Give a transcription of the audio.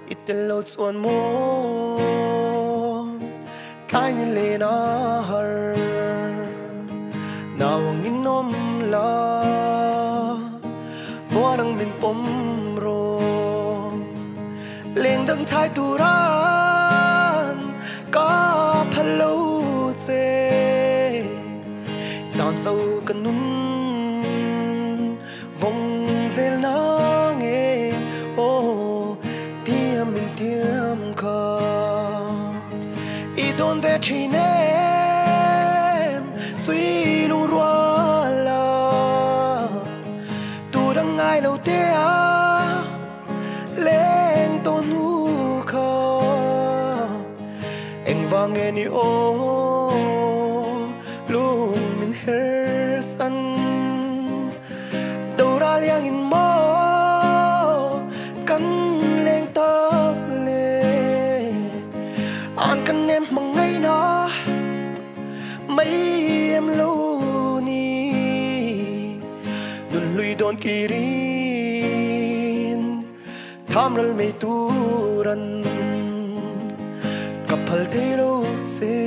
Itelot suan mo Kaya lena har Nawang inom la Muarang min pomro Leng dang thai turan Ka phalo che Tan sâu cần nun Vong zel na nghe Oh Tiêm mình tiêm khờ I don't về chi nem Suy lu rua la Tu đang ai lâu te Lên tôn nu khờ Anh vang nghe ni ô Luôn mình her sân Đâu ra liang in mơ Cắn lên tóc lê An cắn em bằng ngay nó Mấy em lâu ni Đồn lùi đồn kỳ rin Tham rэл mây tu răn Cặp hal thế lâu chê